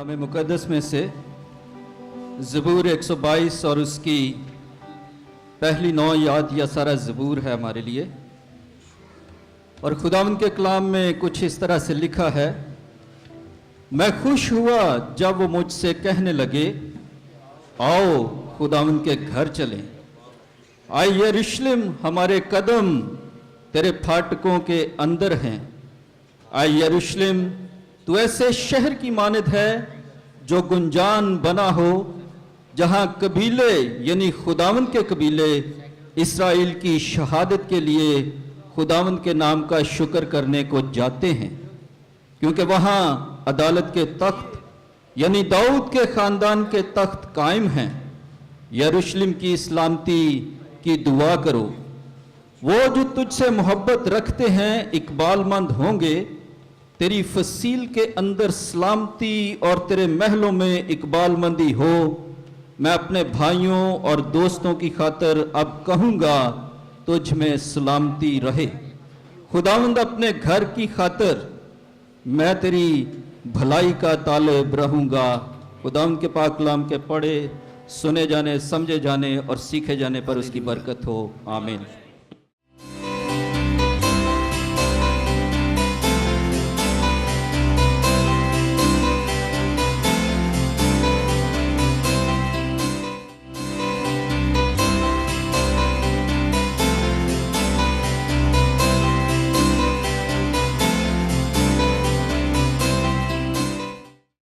कलाम मुक़द्दस में से ज़बूर 122 और उसकी पहली 9 याद या सारा ज़बूर है हमारे लिए। और खुदावंद के कलाम में कुछ इस तरह से लिखा है, मैं खुश हुआ जब वो मुझसे कहने लगे, आओ खुदावंद के घर चलें। आए यरूशलेम, हमारे कदम तेरे फाटकों के अंदर हैं। आए यरूशलेम, तू ऐसे शहर की मानद है जो गुंजान बना हो, जहां कबीले यानी खुदावंद के कबीले इस्राएल की शहादत के लिए खुदावंद के नाम का शुक्र करने को जाते हैं, क्योंकि वहां अदालत के तख्त यानी दाऊद के खानदान के तख्त कायम हैं। यरूशलेम की सलामती की दुआ करो। वो जो तुझसे मोहब्बत रखते हैं इकबालमंद होंगे। तेरी फसील के अंदर सलामती और तेरे महलों में इकबालमंदी हो। मैं अपने भाइयों और दोस्तों की खातर अब कहूँगा, तुझ में सलामती रहे। खुदावंद अपने घर की खातर मैं तेरी भलाई का तालिब रहूँगा। खुदावंद के पाक कलाम के पढ़े, सुने जाने, समझे जाने और सीखे जाने पर उसकी बरकत हो। आमीन।